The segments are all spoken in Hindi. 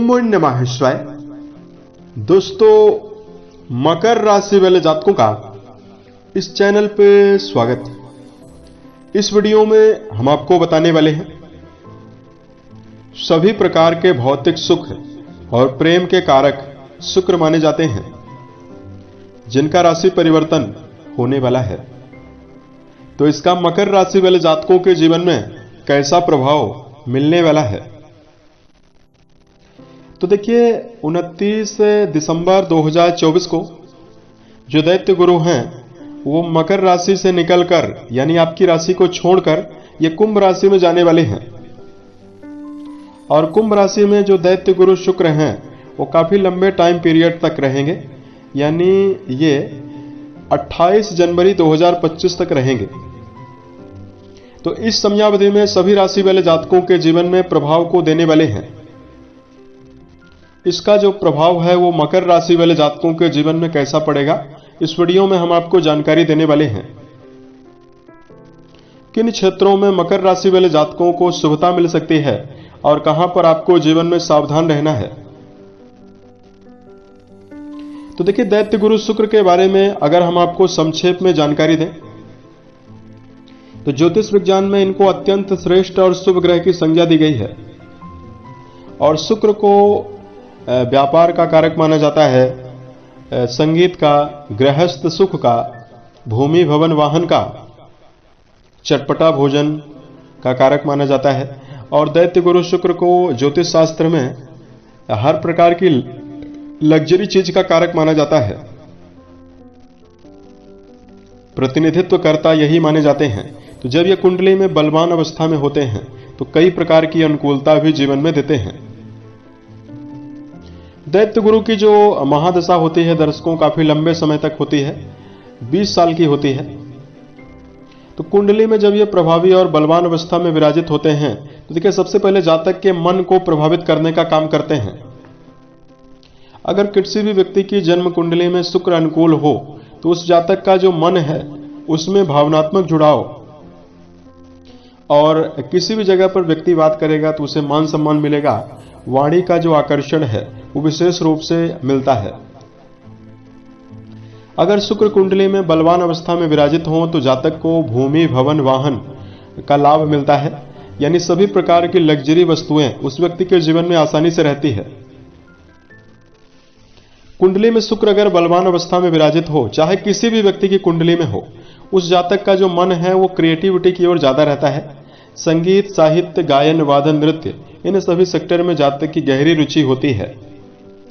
ओम नमः शिवाय। दोस्तों, मकर राशि वाले जातकों का इस चैनल पे स्वागत है। इस वीडियो में हम आपको बताने वाले हैं सभी प्रकार के भौतिक सुख और प्रेम के कारक शुक्र माने जाते हैं, जिनका राशि परिवर्तन होने वाला है। तो इसका मकर राशि वाले जातकों के जीवन में कैसा प्रभाव मिलने वाला है। तो देखिए, 29 दिसंबर 2024 को जो दैत्य गुरु हैं वो मकर राशि से निकलकर यानी आपकी राशि को छोड़कर ये कुंभ राशि में जाने वाले हैं। और कुंभ राशि में जो दैत्य गुरु शुक्र हैं वो काफी लंबे टाइम पीरियड तक रहेंगे, यानी ये 28 जनवरी 2025 तक रहेंगे। तो इस समयावधि में सभी राशि वाले जातकों के जीवन में प्रभाव को देने वाले हैं। इसका जो प्रभाव है वो मकर राशि वाले जातकों के जीवन में कैसा पड़ेगा, इस वीडियो में हम आपको जानकारी देने वाले हैं। किन क्षेत्रों में मकर राशि वाले जातकों को शुभता मिल सकती है और कहां पर आपको जीवन में सावधान रहना है। तो देखिए, दैत्य गुरु शुक्र के बारे में अगर हम आपको संक्षेप में जानकारी दें तो ज्योतिष विज्ञान में इनको अत्यंत श्रेष्ठ और शुभ ग्रह की संज्ञा दी गई है। और शुक्र को व्यापार का कारक माना जाता है, संगीत का, गृहस्थ सुख का, भूमि भवन वाहन का, चटपटा भोजन का कारक माना जाता है। और दैत्य गुरु शुक्र को ज्योतिष शास्त्र में हर प्रकार की लग्जरी चीज का कारक माना जाता है। प्रतिनिधित्व करता यही माने जाते हैं। तो जब ये कुंडली में बलवान अवस्था में होते हैं तो कई प्रकार की अनुकूलता भी जीवन में देते हैं। दैत्य गुरु की जो महादशा होती है दर्शकों काफी लंबे समय तक होती है, 20 साल की होती है। तो कुंडली में जब ये प्रभावी और बलवान अवस्था में विराजित होते हैं तो देखिए, सबसे पहले जातक के मन को प्रभावित करने का काम करते हैं। अगर किसी भी व्यक्ति की जन्म कुंडली में शुक्र अनुकूल हो तो उस जातक का जो मन है उसमें भावनात्मक जुड़ाव, और किसी भी जगह पर व्यक्ति बात करेगा तो उसे मान सम्मान मिलेगा। वाणी का जो आकर्षण है वो विशेष रूप से मिलता है। अगर शुक्र कुंडली में बलवान अवस्था में विराजित हो तो जातक को भूमि भवन वाहन का लाभ मिलता है, यानी सभी प्रकार की लग्जरी वस्तुएं उस व्यक्ति के जीवन में आसानी से रहती है। कुंडली में शुक्र अगर बलवान अवस्था में विराजित हो, चाहे किसी भी व्यक्ति की कुंडली में हो, उस जातक का जो मन है वो क्रिएटिविटी की ओर ज्यादा रहता है। संगीत, साहित्य, गायन, वादन, नृत्य, इन सभी सेक्टर में जातक की गहरी रुचि होती है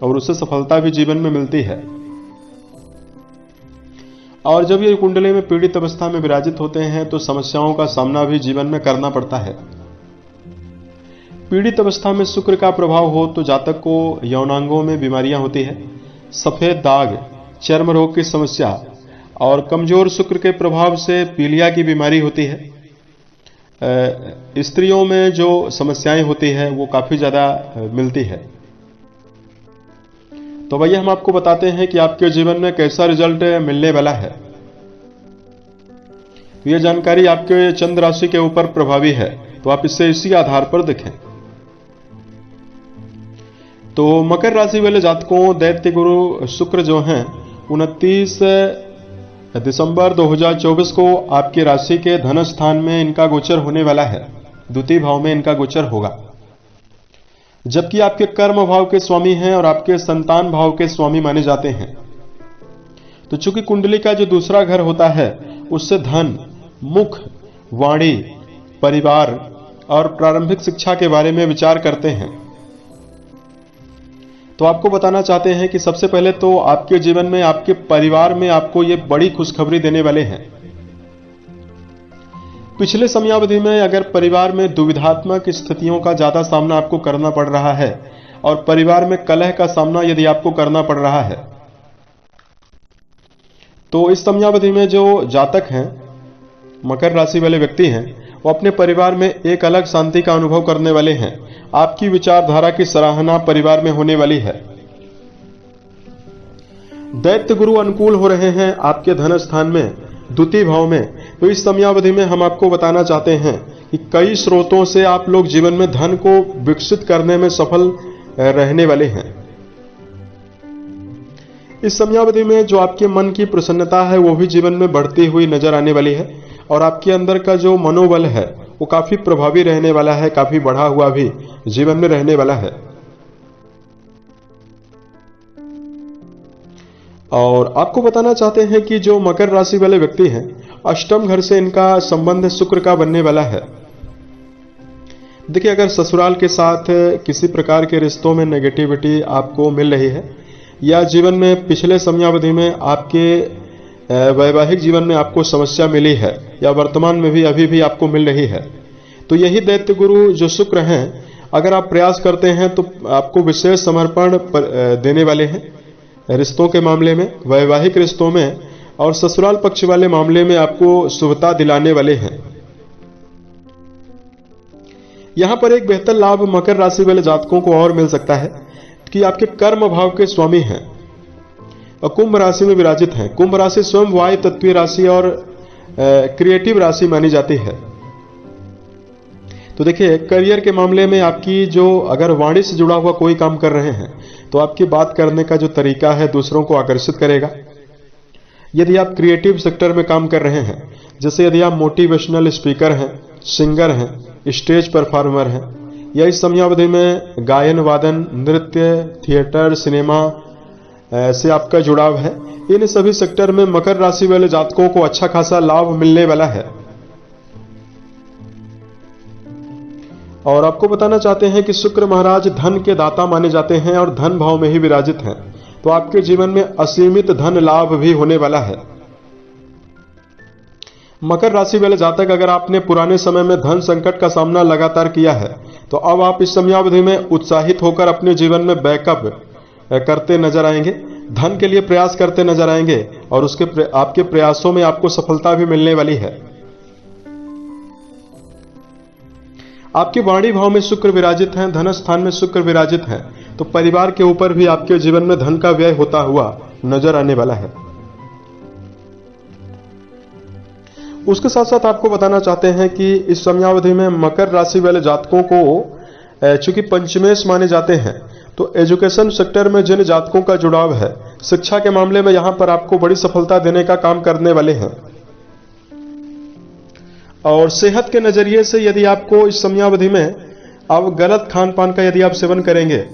और उसे सफलता भी जीवन में मिलती है। और जब ये कुंडली में पीड़ित अवस्था में विराजित होते हैं तो समस्याओं का सामना भी जीवन में करना पड़ता है। पीड़ित अवस्था में शुक्र का प्रभाव हो तो जातक को यौनांगों में बीमारियां होती है, सफेद दाग, चर्म रोग की समस्या, और कमजोर शुक्र के प्रभाव से पीलिया की बीमारी होती है। स्त्रियों में जो समस्याएं होती है वो काफी ज्यादा मिलती है। तो भैया, हम आपको बताते हैं कि आपके जीवन में कैसा रिजल्ट मिलने वाला है। तो यह जानकारी आपके चंद्र राशि के ऊपर प्रभावी है, तो आप इसे इसी आधार पर देखें। तो मकर राशि वाले जातकों, दैत्य गुरु शुक्र जो हैं 29 दिसंबर 2024 को आपकी राशि के धन स्थान में इनका गोचर होने वाला है। द्वितीय भाव में इनका गोचर होगा, जबकि आपके कर्म भाव के स्वामी हैं और आपके संतान भाव के स्वामी माने जाते हैं। तो चूंकि कुंडली का जो दूसरा घर होता है उससे धन, मुख, वाणी, परिवार और प्रारंभिक शिक्षा के बारे में विचार करते हैं। तो आपको बताना चाहते हैं कि सबसे पहले तो आपके जीवन में, आपके परिवार में आपको ये बड़ी खुशखबरी देने वाले हैं। पिछले समयावधि में अगर परिवार में दुविधात्मक स्थितियों का ज्यादा सामना आपको करना पड़ रहा है और परिवार में कलह का सामना यदि आपको करना पड़ रहा है, तो इस समयावधि में जो जातक हैं, मकर राशि वाले व्यक्ति हैं, वो अपने परिवार में एक अलग शांति का अनुभव करने वाले हैं। आपकी विचारधारा की सराहना परिवार में होने वाली है। दैत्य गुरु अनुकूल हो रहे हैं आपके धन स्थान में, द्वितीय भाव में। तो इस समयावधि में हम आपको बताना चाहते हैं कि कई स्रोतों से आप लोग जीवन में धन को विकसित करने में सफल रहने वाले हैं। इस समयावधि में जो आपके मन की प्रसन्नता है वो भी जीवन में बढ़ती हुई नजर आने वाली है और आपके अंदर का जो मनोबल है वो काफी प्रभावी रहने वाला है, काफी बढ़ा हुआ भी जीवन में रहने वाला है। और आपको बताना चाहते हैं कि जो मकर राशि वाले व्यक्ति हैं, अष्टम घर से इनका संबंध शुक्र का बनने वाला है। देखिए, अगर ससुराल के साथ किसी प्रकार के रिश्तों में नेगेटिविटी आपको मिल रही है या जीवन में पिछले समयावधि में आपके वैवाहिक जीवन में आपको समस्या मिली है या वर्तमान में भी अभी भी आपको मिल रही है, तो यही दैत्य गुरु जो शुक्र हैं, अगर आप प्रयास करते हैं तो आपको विशेष समर्पण देने वाले हैं रिश्तों के मामले में, वैवाहिक रिश्तों में और ससुराल पक्ष वाले मामले में आपको शुभता दिलाने वाले हैं। यहां पर एक बेहतर लाभ मकर राशि वाले जातकों को और मिल सकता है कि आपके कर्म भाव के स्वामी हैं और कुंभ राशि में विराजित हैं। कुंभ राशि स्वयं वायु तत्वीय राशि और क्रिएटिव राशि मानी जाती है। तो देखिए, करियर के मामले में आपकी जो अगर वाणी से जुड़ा हुआ कोई काम कर रहे हैं तो आपकी बात करने का जो तरीका है दूसरों को आकर्षित करेगा। यदि आप क्रिएटिव सेक्टर में काम कर रहे हैं, जैसे यदि आप मोटिवेशनल स्पीकर हैं, सिंगर हैं, स्टेज परफॉर्मर हैं या इस समयावधि में गायन वादन, नृत्य, थिएटर, सिनेमा से आपका जुड़ाव है, इन सभी सेक्टर में मकर राशि वाले जातकों को अच्छा खासा लाभ मिलने वाला है। और आपको बताना चाहते हैं कि शुक्र महाराज धन के दाता माने जाते हैं और धन भाव में ही विराजित हैं, तो आपके जीवन में असीमित धन लाभ भी होने वाला है। मकर राशि वाले जातक, अगर आपने पुराने समय में धन संकट का सामना लगातार किया है तो अब आप इस समयावधि में उत्साहित होकर अपने जीवन में बैकअप करते नजर आएंगे, धन के लिए प्रयास करते नजर आएंगे और आपके प्रयासों में आपको सफलता भी मिलने वाली है। आपके वाणी भाव में शुक्र विराजित हैं, धन स्थान में शुक्र विराजित हैं, तो परिवार के ऊपर भी आपके जीवन में धन का व्यय होता हुआ नजर आने वाला है। उसके साथ साथ आपको बताना चाहते हैं कि इस समयावधि में मकर राशि वाले जातकों को चूंकि पंचमेश माने जाते हैं, तो एजुकेशन सेक्टर में जिन जातकों का जुड़ाव है, शिक्षा के मामले में यहां पर आपको बड़ी सफलता देने का काम करने वाले हैं। और सेहत के नजरिए से यदि आपको इस समयावधि में अब गलत खान पान का यदि आप सेवन करेंगे,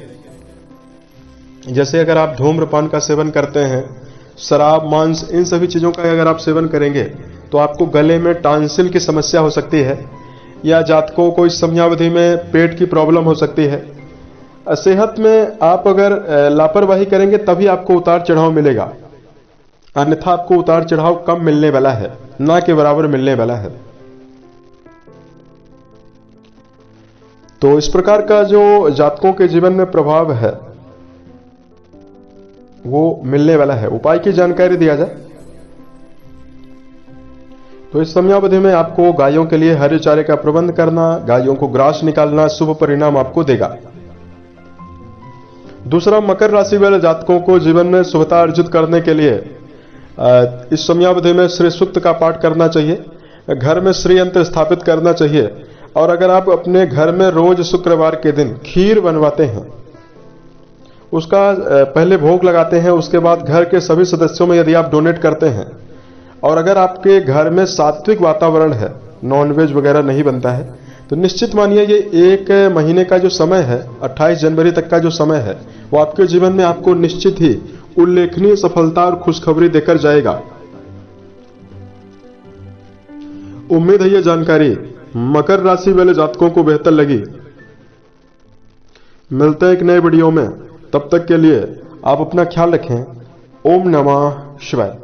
जैसे अगर आप धूम्रपान का सेवन करते हैं, शराब, मांस, इन सभी चीजों का अगर आप सेवन करेंगे तो आपको गले में टांसिल की समस्या हो सकती है या जातकों को इस समयावधि में पेट की प्रॉब्लम हो सकती है। सेहत में आप अगर लापरवाही करेंगे तभी आपको उतार चढ़ाव मिलेगा, अन्यथा आपको उतार चढ़ाव कम मिलने वाला है, ना के बराबर मिलने वाला है। तो इस प्रकार का जो जातकों के जीवन में प्रभाव है वो मिलने वाला है। उपाय की जानकारी दिया जाए तो इस समयावधि में आपको गायों के लिए हरे चारे का प्रबंध करना, गायों को ग्रास निकालना शुभ परिणाम आपको देगा। दूसरा, मकर राशि वाले जातकों को जीवन में शुभता अर्जित करने के लिए इस समयावधि में श्री सूक्त का पाठ करना चाहिए, घर में श्री यंत्र स्थापित करना चाहिए और अगर आप अपने घर में रोज शुक्रवार के दिन खीर बनवाते हैं, उसका पहले भोग लगाते हैं, उसके बाद घर के सभी सदस्यों में यदि आप डोनेट करते हैं और अगर आपके घर में सात्विक वातावरण है, नॉनवेज वगैरह नहीं बनता है, तो निश्चित मानिए ये एक महीने का जो समय है, 28 जनवरी तक का जो समय है, वो आपके जीवन में आपको निश्चित ही उल्लेखनीय सफलता और खुशखबरी देकर जाएगा। उम्मीद है ये जानकारी मकर राशि वाले जातकों को बेहतर लगी। मिलते हैं एक नए वीडियो में, तब तक के लिए आप अपना ख्याल रखें। ओम नमः शिवाय।